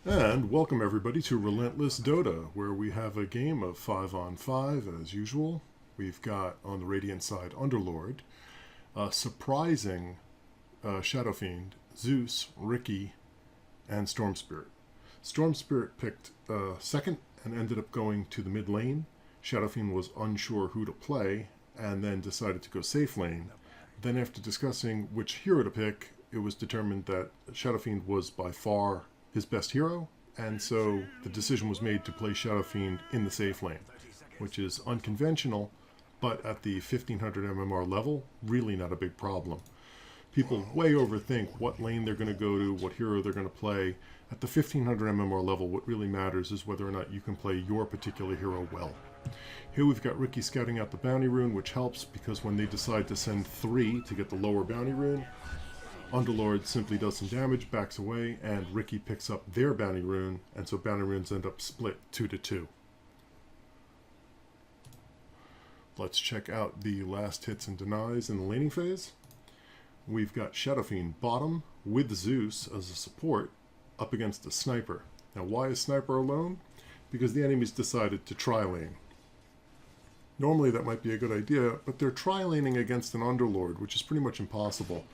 And welcome everybody to Relentless Dota, where we have a game of 5 on 5 as usual. We've got on the Radiant side Underlord, a surprising Shadowfiend, Zeus, Ricky, and Storm Spirit. Storm Spirit picked second and ended up going to the mid lane. Shadowfiend was unsure who to play and then decided to go safe lane. Then after discussing which hero to pick, it was determined that Shadowfiend was by far his best hero, and so the decision was made to play Shadowfiend in the safe lane, which is unconventional, but at the 1500 MMR level, really not a big problem. People way overthink what lane they're going to go to, what hero they're going to play. At the 1500 MMR level, what really matters is whether or not you can play your particular hero well. Here we've got Ricky scouting out the bounty rune, which helps because when they decide to send 3 to get the lower bounty rune, Underlord simply does some damage, backs away, and Ricky picks up their bounty rune, and so bounty runes end up split 2-2. Let's check out the last hits and denies in the laning phase. We've got Shadowfiend bottom with Zeus as a support up against a sniper. Now why is sniper alone? Because the enemies decided to tri-lane. Normally that might be a good idea, but they're tri-laning against an Underlord, which is pretty much impossible,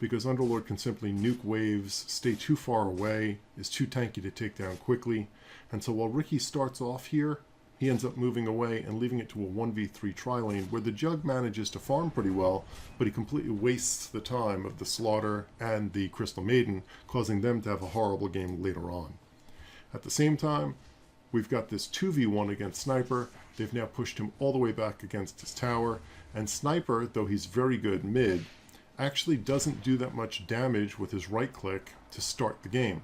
because Underlord can simply nuke waves, stay too far away, is too tanky to take down quickly, and so while Ricky starts off here, he ends up moving away and leaving it to a 1v3 tri-lane, where the Jug manages to farm pretty well, but he completely wastes the time of the Slaughter and the Crystal Maiden, causing them to have a horrible game later on. At the same time, we've got this 2v1 against Sniper. They've now pushed him all the way back against his tower, and Sniper, though he's very good mid, actually doesn't do that much damage with his right click to start the game.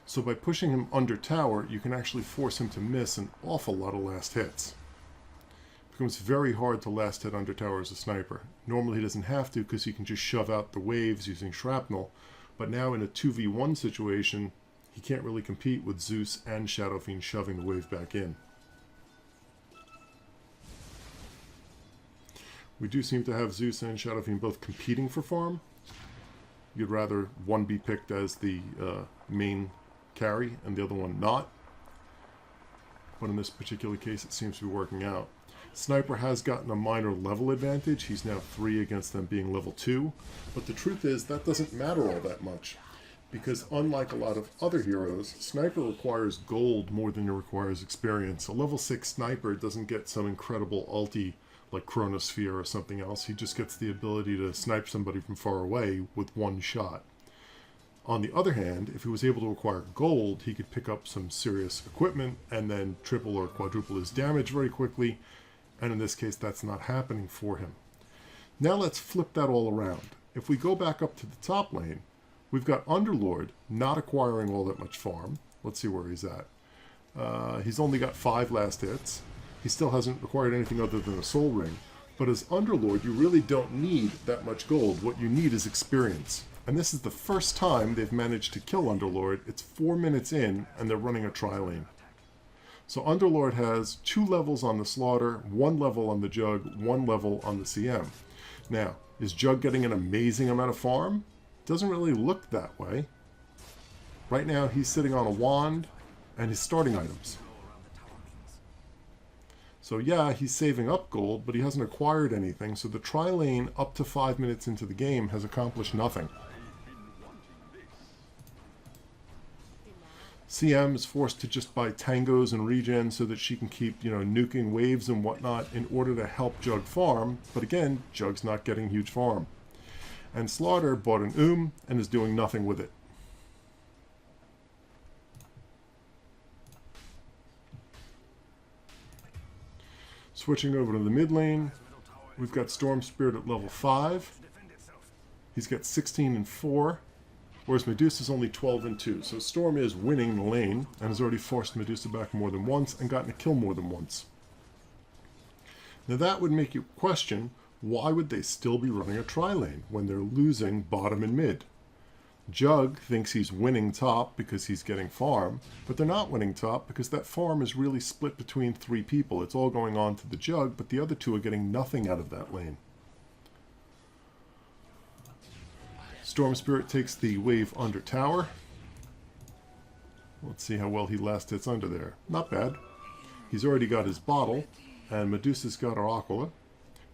So by pushing him under tower, you can actually force him to miss an awful lot of last hits. It becomes very hard to last hit under tower as a sniper. Normally he doesn't have to because he can just shove out the waves using shrapnel, but now in a 2v1 situation, he can't really compete with Zeus and Shadowfiend shoving the wave back in. We do seem to have Zeus and Shadowfiend both competing for farm. You'd rather one be picked as the main carry and the other one not. But in this particular case, it seems to be working out. Sniper has gotten a minor level advantage. He's now 3 against them being level 2. But the truth is, that doesn't matter all that much, because unlike a lot of other heroes, Sniper requires gold more than it requires experience. A level 6 Sniper doesn't get some incredible ulti like Chronosphere or something else. He just gets the ability to snipe somebody from far away with one shot. On the other hand, if he was able to acquire gold, he could pick up some serious equipment and then triple or quadruple his damage very quickly, and in this case that's not happening for him. Now let's flip that all around. If we go back up to the top lane, we've got Underlord not acquiring all that much farm. Let's see where he's at. He's only got 5 last hits. He still hasn't acquired anything other than a soul ring. But as Underlord, you really don't need that much gold. What you need is experience. And this is the first time they've managed to kill Underlord. It's 4 minutes in, and they're running a tri-lane. So Underlord has 2 levels on the Slaughter, 1 level on the Jug, 1 level on the CM. Now, is Jug getting an amazing amount of farm? Doesn't really look that way. Right now, he's sitting on a wand and his starting items. So yeah, he's saving up gold, but he hasn't acquired anything, so the tri-lane up to 5 minutes into the game has accomplished nothing. CM is forced to just buy tangos and regen so that she can keep, nuking waves and whatnot in order to help Jug farm, but again, Jug's not getting huge farm. And Slaughter bought an and is doing nothing with it. Switching over to the mid lane, we've got Storm Spirit at level 5. He's got 16 and 4, whereas Medusa's only 12 and 2. So Storm is winning the lane and has already forced Medusa back more than once and gotten a kill more than once. Now that would make you question, why would they still be running a tri-lane when they're losing bottom and mid? Jug thinks he's winning top because he's getting farm, but they're not winning top because that farm is really split between 3 people. It's all going on to the Jug, but the other 2 are getting nothing out of that lane. Storm Spirit takes the wave under tower. Let's see how well he last hits under there. Not bad. He's already got his bottle, and Medusa's got her Aquila.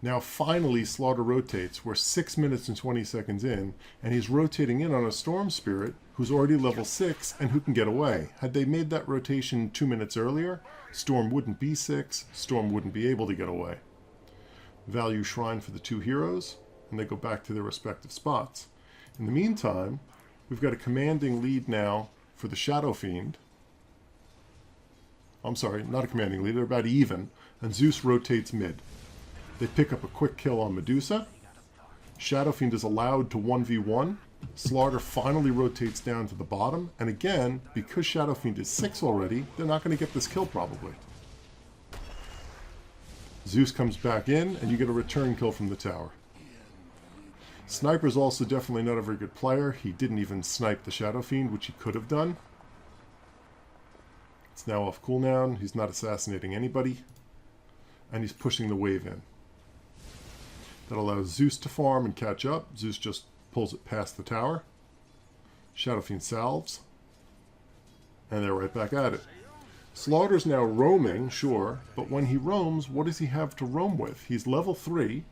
Now finally Slaughter rotates. We're 6 minutes and 20 seconds in, and he's rotating in on a Storm Spirit who's already level 6 and who can get away. Had they made that rotation 2 minutes earlier, Storm wouldn't be 6, Storm wouldn't be able to get away. Value Shrine for the 2 heroes, and they go back to their respective spots. In the meantime, we've got a commanding lead now for the Shadow Fiend. I'm sorry, not a commanding lead, they're about even, and Zeus rotates mid. They pick up a quick kill on Medusa. Shadowfiend is allowed to 1v1. Slaughter finally rotates down to the bottom. And again, because Shadowfiend is 6 already, they're not going to get this kill probably. Zeus comes back in, and you get a return kill from the tower. Sniper's also definitely not a very good player. He didn't even snipe the Shadowfiend, which he could have done. It's now off cooldown. He's not assassinating anybody. And he's pushing the wave in. That allows Zeus to farm and catch up. Zeus just pulls it past the tower. Shadowfiend salves. And they're right back at it. Slaughter's now roaming, sure, but when he roams, what does he have to roam with? He's level 3.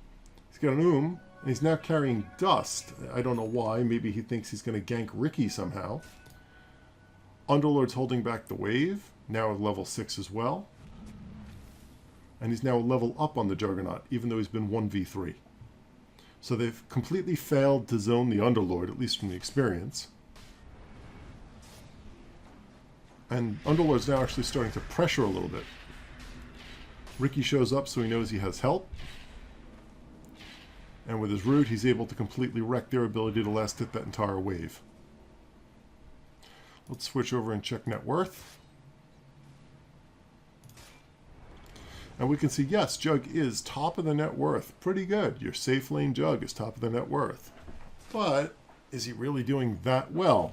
He's got an and he's now carrying Dust. I don't know why. Maybe he thinks he's going to gank Ricky somehow. Underlord's holding back the wave, now at level 6 as well. And he's now a level up on the Juggernaut, even though he's been 1v3. So they've completely failed to zone the Underlord, at least from the experience. And Underlord's now actually starting to pressure a little bit. Ricky shows up so he knows he has help. And with his root, he's able to completely wreck their ability to last hit that entire wave. Let's switch over and check net worth. And we can see, yes, Jug is top of the net worth. Pretty good. Your Safelane Jug is top of the net worth. But is he really doing that well?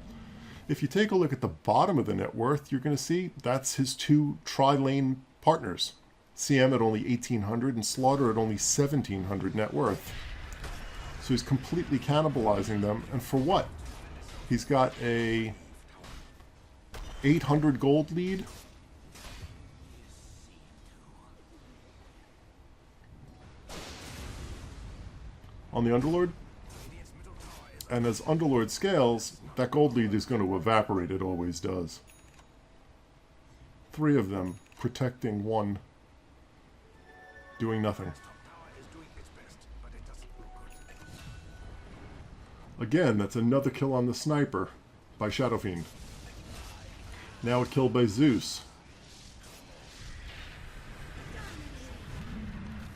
If you take a look at the bottom of the net worth, you're going to see that's his 2 trilane partners. CM at only 1,800 and Slaughter at only 1,700 net worth. So he's completely cannibalizing them. And for what? He's got a 800 gold lead. On the Underlord. And as Underlord scales, that gold lead is going to evaporate. It always does. 3 of them protecting 1, doing nothing. Again, that's another kill on the sniper by Shadowfiend. Now a kill by Zeus.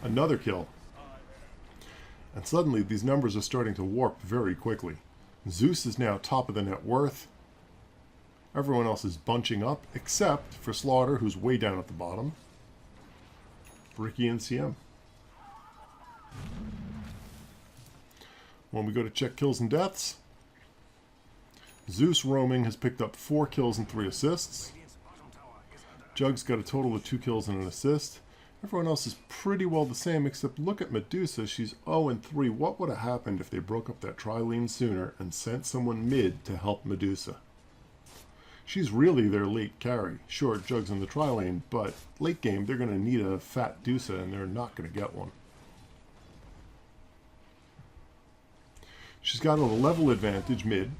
Another kill. And suddenly these numbers are starting to warp very quickly. Zeus is now top of the net worth. Everyone else is bunching up, except for Slaughter, who's way down at the bottom. Ricky and CM. When we go to check kills and deaths, Zeus roaming has picked up 4 kills and 3 assists. Jug's got a total of 2 kills and an assist. Everyone else is pretty well the same, except look at Medusa. She's 0-3. What would have happened if they broke up that trilane sooner and sent someone mid to help Medusa? She's really their late carry. Sure, Jug's in the trilane, but late game they're going to need a fat Dusa, and they're not going to get one. She's got a level advantage mid.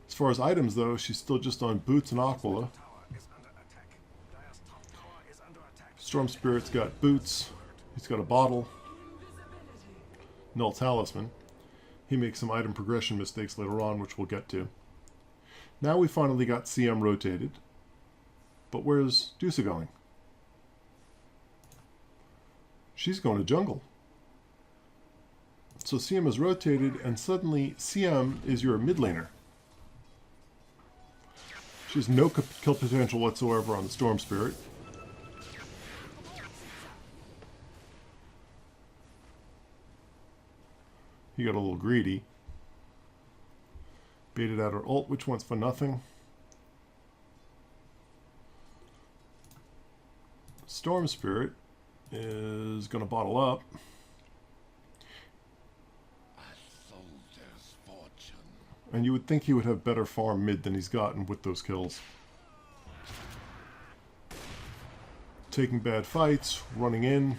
As far as items, though, she's still just on Boots and Aquila. Storm Spirit's got Boots. He's got a bottle. Null Talisman. He makes some item progression mistakes later on, which we'll get to. Now we finally got CM rotated. But where's Dusa going? She's going to jungle. So CM is rotated, and suddenly CM is your mid laner. She has no kill potential whatsoever on the Storm Spirit. He got a little greedy. Baited out her ult, which went for nothing. Storm Spirit is going to bottle up. And you would think he would have better farm mid than he's gotten with those kills. Taking bad fights, running in,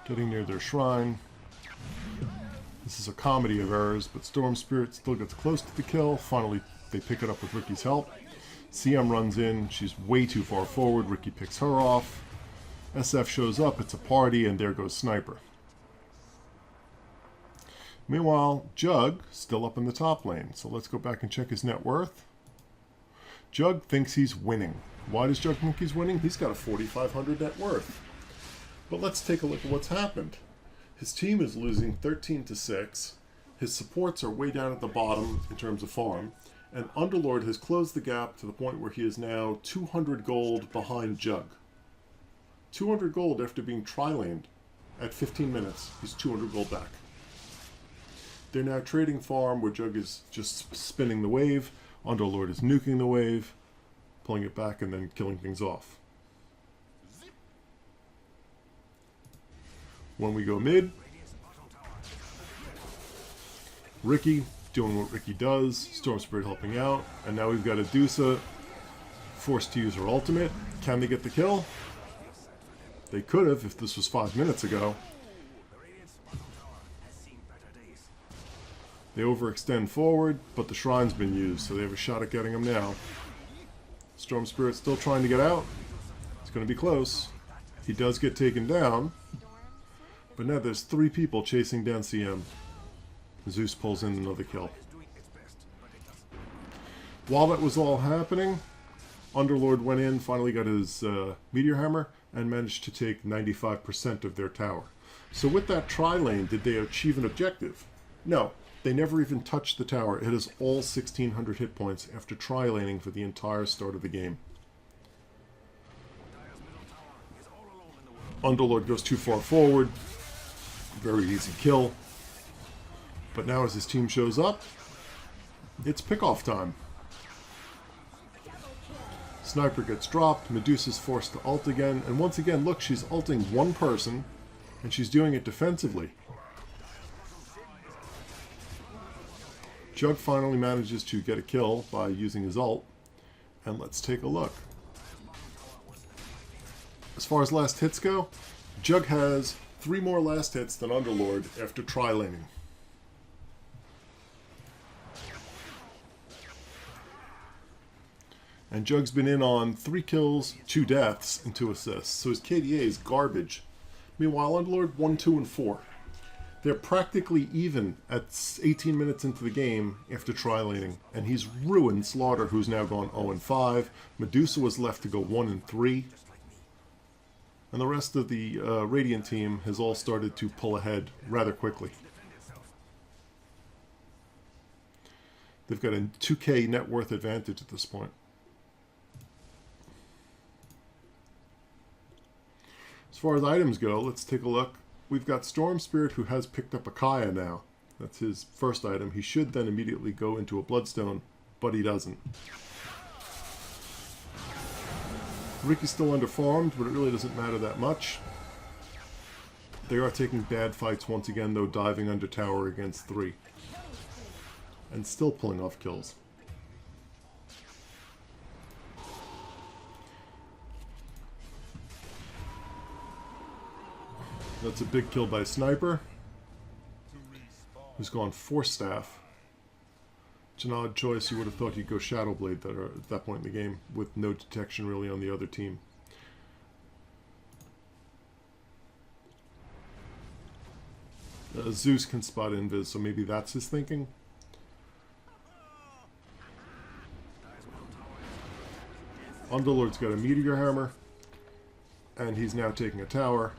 getting near their shrine. This is a comedy of errors, but Storm Spirit still gets close to the kill. Finally, they pick it up with Ricky's help. CM runs in. She's way too far forward. Ricky picks her off. SF shows up. It's a party, and there goes Sniper. Meanwhile, Jug still up in the top lane. So let's go back and check his net worth. Jug thinks he's winning. Why does Jug think he's winning? He's got a 4,500 net worth. But let's take a look at what's happened. His team is losing 13-6. His supports are way down at the bottom in terms of farm. And Underlord has closed the gap to the point where he is now 200 gold behind Jug. 200 gold after being tri-laned at 15 minutes. He's 200 gold back. They're now trading farm where Jug is just spinning the wave. Underlord is nuking the wave, pulling it back, and then killing things off. When we go mid, Ricky doing what Ricky does, Storm Spirit helping out, and now we've got Adusa forced to use her ultimate. Can they get the kill? They could have if this was 5 minutes ago. They overextend forward, but the shrine's been used, so they have a shot at getting him now. Storm Spirit's still trying to get out. It's going to be close. He does get taken down, but now there's 3 people chasing down CM. Zeus pulls in another kill. While that was all happening, Underlord went in, finally got his Meteor Hammer, and managed to take 95% of their tower. So with that tri-lane, did they achieve an objective? No. They never even touched the tower. It has all 1,600 hit points after tri-laning for the entire start of the game. Underlord goes too far forward. Very easy kill. But now as his team shows up, it's pick-off time. Sniper gets dropped. Medusa's forced to ult again. And once again, look, she's ulting one person, and she's doing it defensively. Jug finally manages to get a kill by using his ult, and let's take a look. As far as last hits go, Jug has 3 more last hits than Underlord after tri-laning. And Jug's been in on 3 kills, 2 deaths, and 2 assists, so his KDA is garbage. Meanwhile, Underlord 1, 2, and 4. They're practically even at 18 minutes into the game after tri-laning, and he's ruined Slaughter, who's now gone 0-5. Medusa was left to go 1-3. And the rest of the Radiant team has all started to pull ahead rather quickly. They've got a 2k net worth advantage at this point. As far as items go, let's take a look. We've got Storm Spirit, who has picked up a Kaya now. That's his first item. He should then immediately go into a Bloodstone, but he doesn't. Ricky's still underfarmed, but it really doesn't matter that much. They are taking bad fights once again, though, diving under tower against 3. And still pulling off kills. That's a big kill by Sniper, who's gone 4 staff. It's an odd choice. You would have thought he'd go Shadowblade at that point in the game, with no detection really on the other team. Zeus can spot invis, so maybe that's his thinking. Underlord's got a Meteor Hammer, and he's now taking a tower.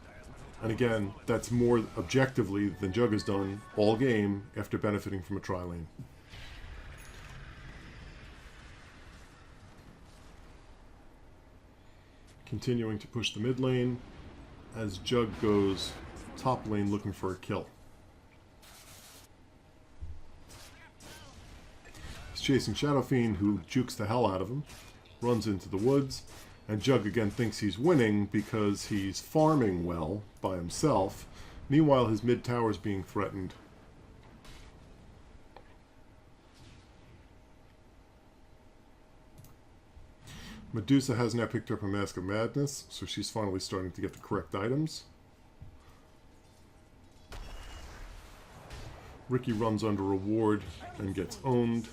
And again, that's more objectively than Jug has done all game after benefiting from a tri-lane. Continuing to push the mid lane as Jug goes top lane looking for a kill. He's chasing Shadowfiend, who jukes the hell out of him, runs into the woods. And Jug again thinks he's winning because he's farming well by himself. Meanwhile, his mid tower is being threatened. Medusa has now picked up a Mask of Madness, so she's finally starting to get the correct items. Ricky runs under a ward and gets owned.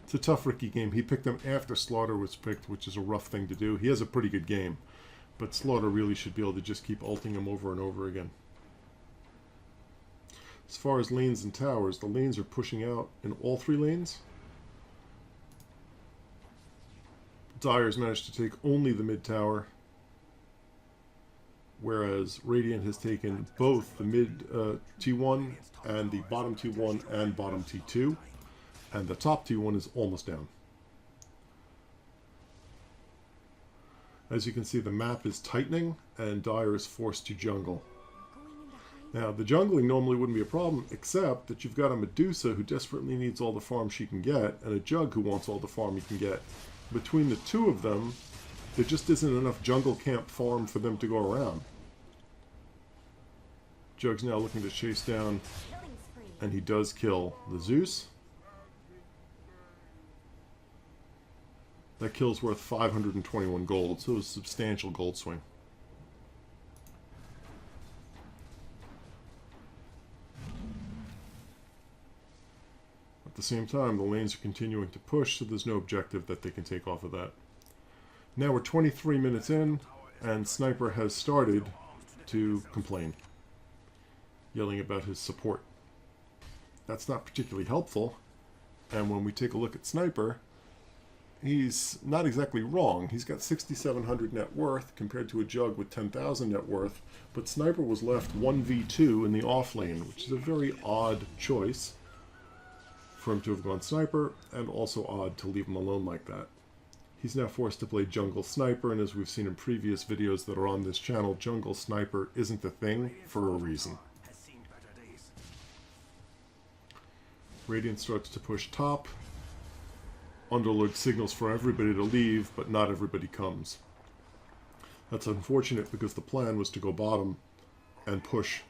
It's a tough Ricky game. He picked them after Slaughter was picked, which is a rough thing to do. He has a pretty good game, but Slaughter really should be able to just keep ulting him over and over again. As far as lanes and towers, the lanes are pushing out in all 3 lanes. Dire's managed to take only the mid tower, whereas Radiant has taken both the mid T1 and the bottom T1 and bottom T2, and the top T1 is almost down. As you can see, the map is tightening, and Dire is forced to jungle. Now, the jungling normally wouldn't be a problem, except that you've got a Medusa who desperately needs all the farm she can get, and a Jug who wants all the farm he can get. Between the two of them, there just isn't enough jungle camp farm for them to go around. Jug's now looking to chase down, and he does kill the Zeus. That kill's worth 521 gold, so it was a substantial gold swing. At the same time, the lanes are continuing to push, so there's no objective that they can take off of that. Now we're 23 minutes in, and Sniper has started to complain, yelling about his support. That's not particularly helpful, and when we take a look at Sniper, he's not exactly wrong. He's got 6,700 net worth compared to a Jug with 10,000 net worth, but Sniper was left 1v2 in the off lane, which is a very odd choice for him to have gone Sniper, and also odd to leave him alone like that. He's now forced to play Jungle Sniper, and as we've seen in previous videos that are on this channel, Jungle Sniper isn't a thing for a reason. Radiant starts to push top. Underlord signals for everybody to leave, but not everybody comes. That's unfortunate because the plan was to go bottom and push.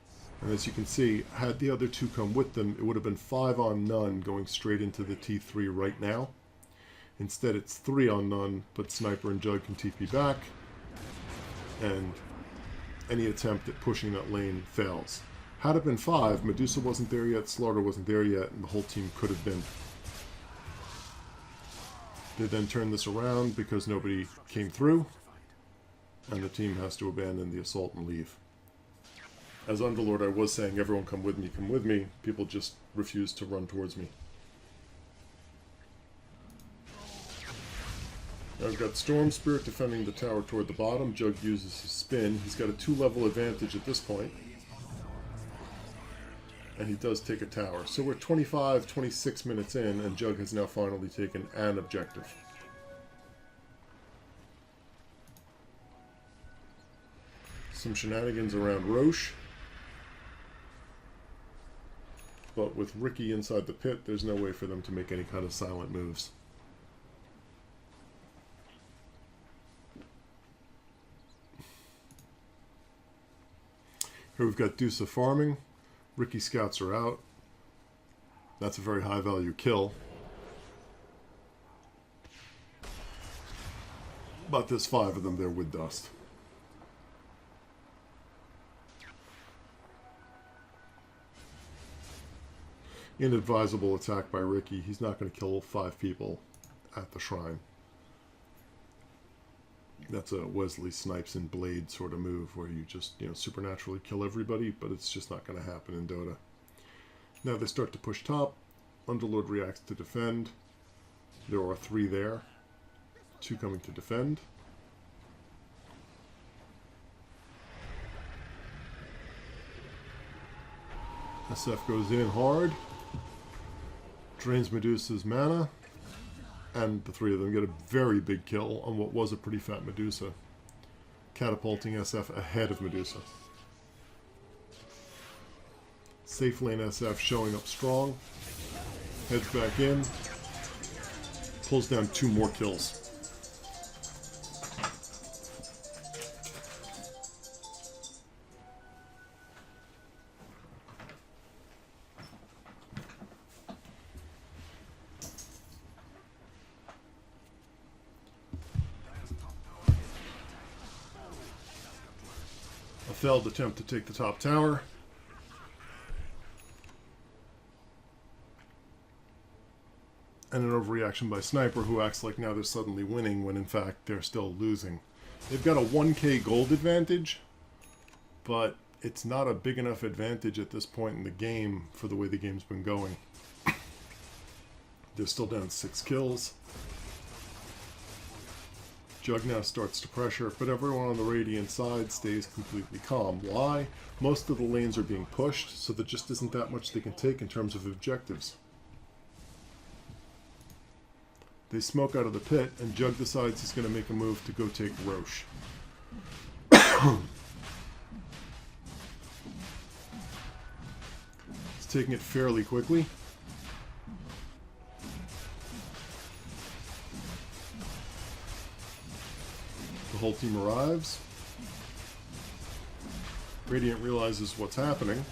And as you can see, had the other two come with them, it would have been 5 on none going straight into the T3 right now. Instead, it's 3 on none, but Sniper and Jug can TP back, and any attempt at pushing that lane fails. Had it been 5, Medusa wasn't there yet, Slaughter wasn't there yet, and the whole team could have been. They then turn this around because nobody came through, and the team has to abandon the assault and leave. As Underlord, I was saying, everyone come with me. People just refuse to run towards me. Now we've got Storm Spirit defending the tower toward the bottom. Jug uses his spin. He's got a 2-level advantage at this point. And he does take a tower. So we're 25, 26 minutes in, and Jug has now finally taken an objective. Some shenanigans around Roche. But with Ricky inside the pit, there's no way for them to make any kind of silent moves. Here we've got Dusa farming. Ricky scouts are out. That's a very high value kill. But there's 5 of them there with dust. Inadvisable attack by Ricky. He's not going to kill 5 people at the shrine. That's a Wesley Snipes and Blade sort of move where you just, supernaturally kill everybody, but it's just not going to happen in Dota. Now they start to push top. Underlord reacts to defend. There are 3 there. 2 coming to defend. SF goes in hard. Drains Medusa's mana. And the 3 of them get a very big kill on what was a pretty fat Medusa, catapulting SF ahead of Medusa. Safelane SF showing up strong, heads back in, pulls down 2 more kills. failed attempt to take the top tower. And an overreaction by Sniper, who acts like now they're suddenly winning when in fact they're still losing. They've got a 1k gold advantage, but it's not a big enough advantage at this point in the game for the way the game's been going. They're still down 6 kills. Jug now starts to pressure, but everyone on the Radiant side stays completely calm. Why? Most of the lanes are being pushed, so there just isn't that much they can take in terms of objectives. They smoke out of the pit, and Jug decides he's going to make a move to go take Roche. He's taking it fairly quickly. The whole team arrives. Radiant realizes what's happening.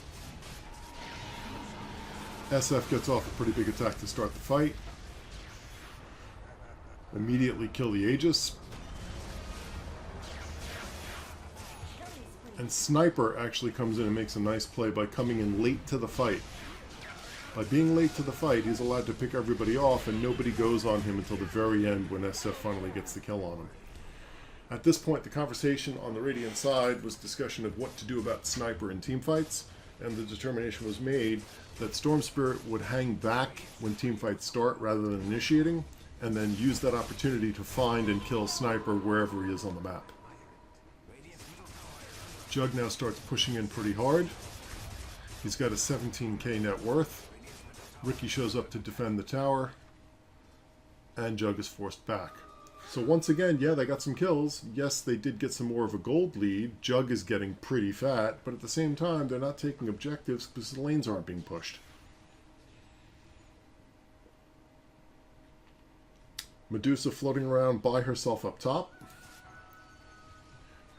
SF gets off a pretty big attack to start the fight. Immediately kill the Aegis. And Sniper actually comes in and makes a nice play by coming in late to the fight. By being late to the fight, he's allowed to pick everybody off, and nobody goes on him until the very end when SF finally gets the kill on him. At this point, the conversation on the Radiant side was discussion of what to do about Sniper in teamfights, and the determination was made that Storm Spirit would hang back when teamfights start rather than initiating, and then use that opportunity to find and kill Sniper wherever he is on the map. Jug now starts pushing in pretty hard. He's got a 17k net worth. Ricky shows up to defend the tower, and Jug is forced back. So once again, yeah, they got some kills. Yes, they did get some more of a gold lead. Jug is getting pretty fat, but at the same time, they're not taking objectives because the lanes aren't being pushed. Medusa floating around by herself up top.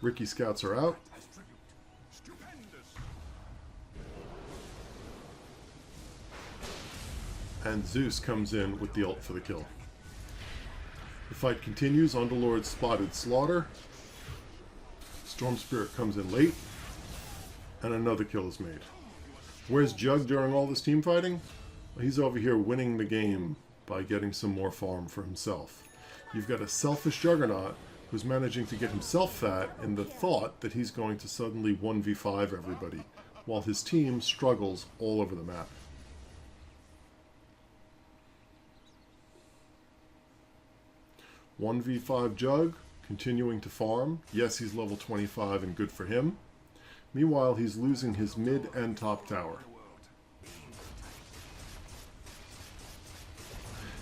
Ricky scouts her out. And Zeus comes in with the ult for the kill. The fight continues. Underlord spotted Slaughter. Storm Spirit comes in late. And another kill is made. Where's Jug during all this team fighting? Well, he's over here winning the game by getting some more farm for himself. You've got a selfish Juggernaut who's managing to get himself fat in the thought that he's going to suddenly 1v5 everybody, while his team struggles all over the map. One v5 Jug, continuing to farm. Yes, he's level 25 and good for him. Meanwhile, he's losing his mid and top tower.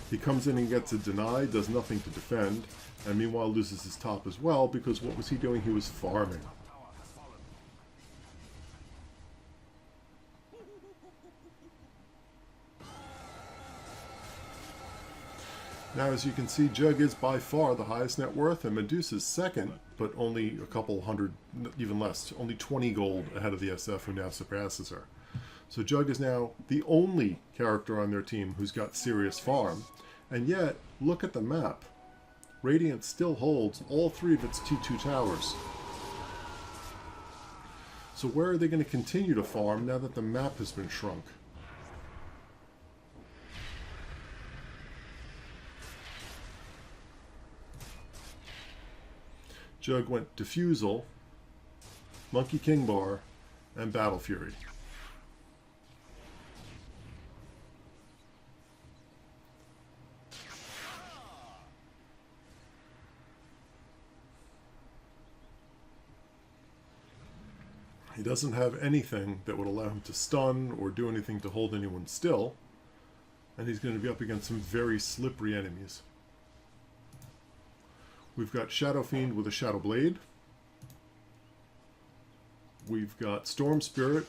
He comes in and gets a deny, does nothing to defend, and meanwhile loses his top as well, because what was he doing? He was farming. Now, as you can see, Jug is by far the highest net worth, and Medusa's second, but only a couple hundred, even less, only 20 gold ahead of the SF, who now surpasses her. So Jug is now the only character on their team who's got serious farm, and yet, look at the map. Radiant still holds all 3 of its T2 towers. So where are they going to continue to farm now that the map has been shrunk? Jug went Diffusal, Monkey King Bar, and Battle Fury. He doesn't have anything that would allow him to stun or do anything to hold anyone still, and he's going to be up against some very slippery enemies. We've got Shadowfiend with a Shadow Blade. We've got Storm Spirit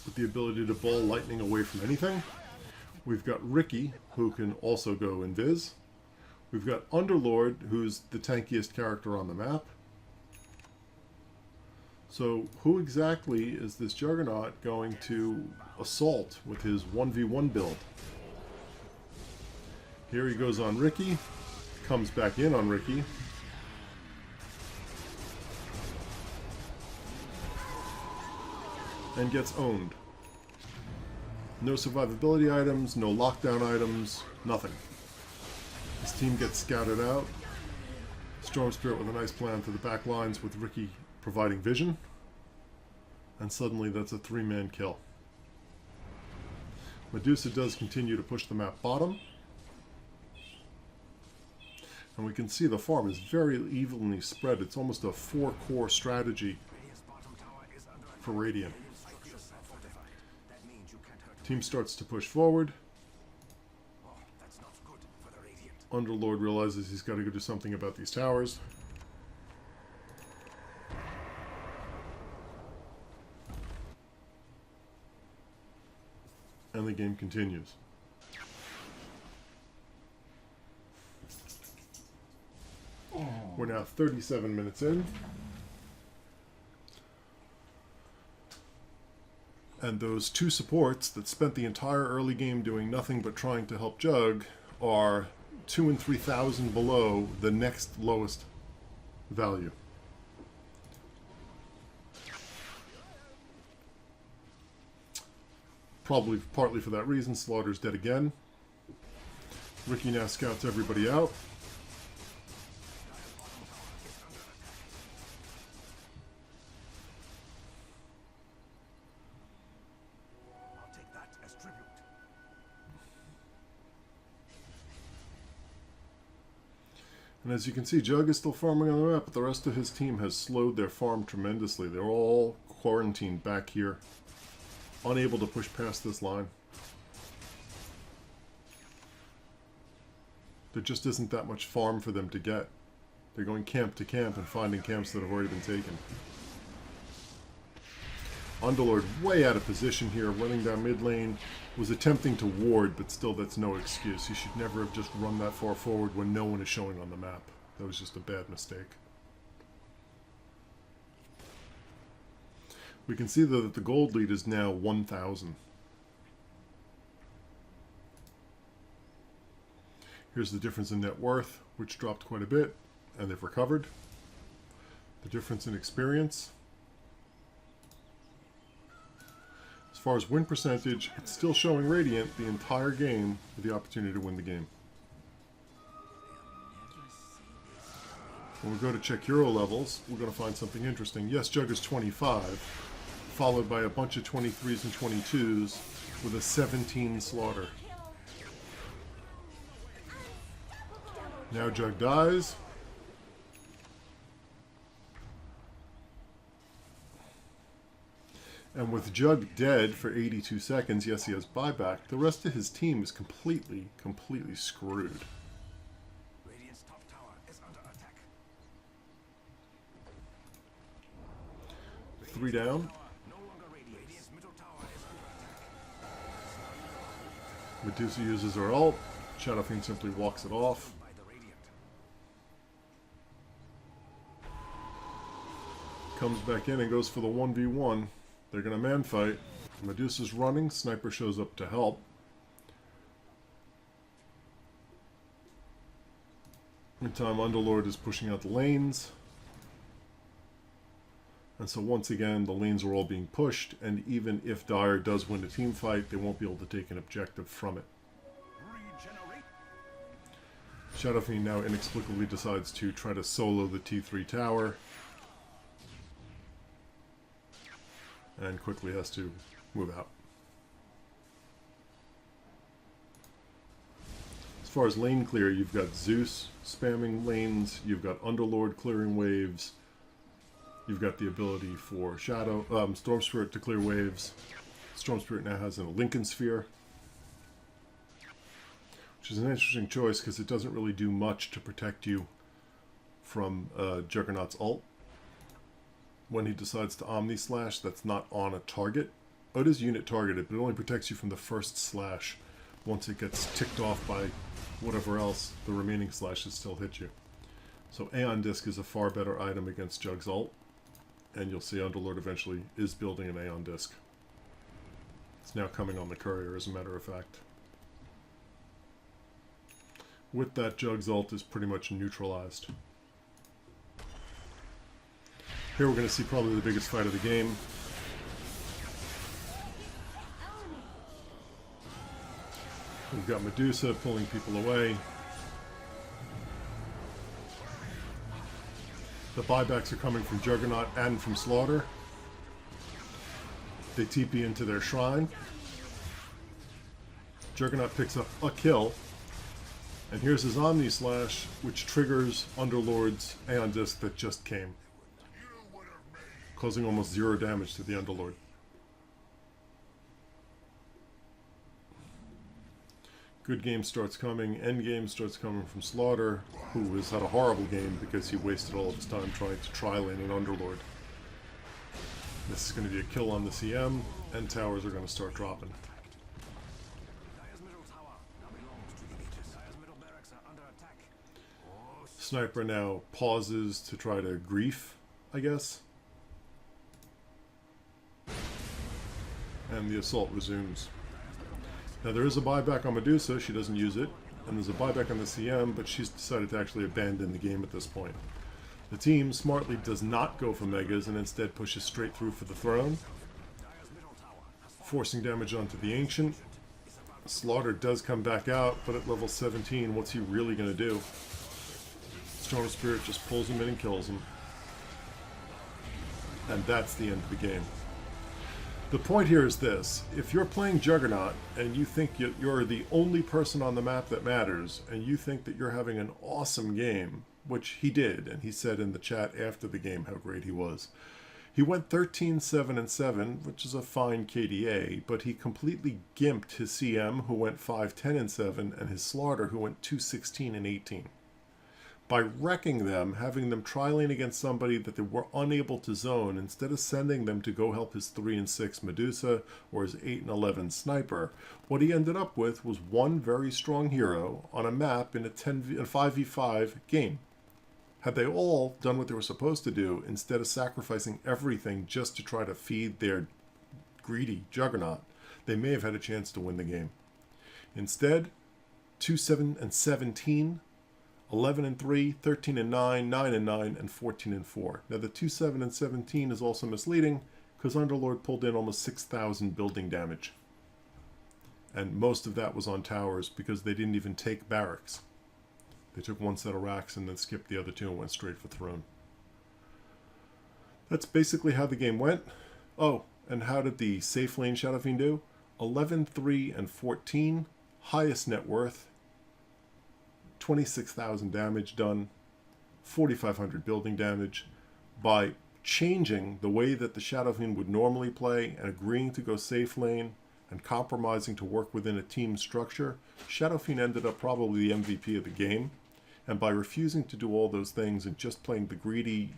with the ability to ball lightning away from anything. We've got Ricky, who can also go invis. We've got Underlord, who's the tankiest character on the map. So who exactly is this Juggernaut going to assault with his 1v1 build? Here he goes on Ricky. Comes back in on Ricky. and gets owned. No survivability items, no lockdown items, nothing. His team gets scouted out. Storm Spirit with a nice plan to the back lines with Ricky providing vision. And suddenly that's a 3-man kill. Medusa does continue to push the map bottom. And we can see the farm is very evenly spread. It's almost a 4-core strategy for Radiant. Team starts to push forward. Underlord realizes he's got to go do something about these towers. And the game continues. We're now 37 minutes in. And those two supports that spent the entire early game doing nothing but trying to help Jug are 2,000 and 3,000 below the next lowest value. Probably partly for that reason, Slaughter's dead again. Ricky now scouts everybody out. And as you can see, Jug is still farming on the map, but the rest of his team has slowed their farm tremendously. They're all quarantined back here, unable to push past this line. There just isn't that much farm for them to get. They're going camp to camp and finding camps that have already been taken. Underlord way out of position here, running down mid lane, was attempting to ward, but still that's no excuse. He should never have just run that far forward when no one is showing on the map. That was just a bad mistake. We can see though that the gold lead is now 1,000. Here's the difference in net worth, which dropped quite a bit, and they've recovered. The difference in experience. As far as win percentage, it's still showing Radiant the entire game with the opportunity to win the game. When we go to check Euro levels, we're going to find something interesting. Yes, Jug is 25, followed by a bunch of 23s and 22s with a 17 Slaughter. Now Jug dies. And with Jug dead for 82 seconds, yes, he has buyback, the rest of his team is completely screwed. Radiant's top tower is under attack. 3 down. No longer Radiant's middle tower is under attack. Medusa uses her ult. Shadowfiend simply walks it off. By the Radiant. Comes back in and goes for the 1v1. They're going to man fight. Medusa's running. Sniper shows up to help. Meantime, Underlord is pushing out the lanes. And so once again, the lanes are all being pushed. And even if Dire does win a team fight, they won't be able to take an objective from it. Regenerate. Shadowfiend now inexplicably decides to try to solo the T3 tower. And quickly has to move out. As far as lane clear, you've got Zeus spamming lanes, you've got Underlord clearing waves, you've got the ability for Storm Spirit to clear waves. Storm Spirit now has a Lincoln Sphere, which is an interesting choice because it doesn't really do much to protect you from Juggernaut's ult. When he decides to Omni Slash, that's not on a target. Oh, it is unit targeted, but it only protects you from the first slash. Once it gets ticked off by whatever else, the remaining slashes still hit you. So Aeon Disc is a far better item against Jug's ult. And you'll see Underlord eventually is building an Aeon Disc. It's now coming on the courier, as a matter of fact. With that, Jug's ult is pretty much neutralized. Here we're going to see probably the biggest fight of the game. We've got Medusa pulling people away. The buybacks are coming from Juggernaut and from Slaughter. They TP into their shrine. Juggernaut picks up a kill. And here's his Omni Slash, which triggers Underlord's Aeon Disc that just came, causing almost 0 damage to the Underlord. Good game starts coming. End game starts coming from Slaughter, who has had a horrible game because he wasted all of his time trying to trilane an Underlord. This is going to be a kill on the CM, and towers are going to start dropping. Sniper now pauses to try to grief, I guess. And the assault resumes. Now there is a buyback on Medusa, she doesn't use it. And there's a buyback on the CM, but she's decided to actually abandon the game at this point. The team smartly does not go for megas and instead pushes straight through for the throne, forcing damage onto the Ancient. Slaughter does come back out, but at level 17, what's he really going to do? Storm Spirit just pulls him in and kills him. And that's the end of the game. The point here is this: if you're playing Juggernaut and you think you're the only person on the map that matters, and you think that you're having an awesome game, which he did, and he said in the chat after the game how great he was. He went 13-7-7, which is a fine KDA, but he completely gimped his CM, who went 5-10-7, and his Slaughter, who went 2-16-18. By wrecking them, having them trilane against somebody that they were unable to zone, instead of sending them to go help his 3-6 Medusa or his 8-11 Sniper, what he ended up with was one very strong hero on a map in a 5v5 game. Had they all done what they were supposed to do, instead of sacrificing everything just to try to feed their greedy Juggernaut, they may have had a chance to win the game. Instead, 2-7-17, 11-3, 13-9, 9-9, and 14-4. Now the 2-7-17 is also misleading because Underlord pulled in almost 6,000 building damage. And most of that was on towers because they didn't even take barracks. They took one set of racks and then skipped the other two and went straight for throne. That's basically how the game went. Oh, and how did the Safelane Shadow Fiend do? 11-3 and 14, highest net worth. 26,000 damage done, 4,500 building damage. By changing the way that the Shadowfiend would normally play and agreeing to go safe lane and compromising to work within a team structure, Shadowfiend ended up probably the MVP of the game. And by refusing to do all those things and just playing the greedy,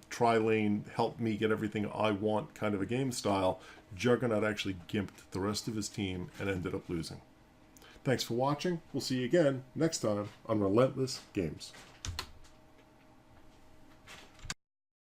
tri-lane, help me get everything I want kind of a game style, Juggernaut actually gimped the rest of his team and ended up losing. Thanks for watching. We'll see you again next time on Relentless Games.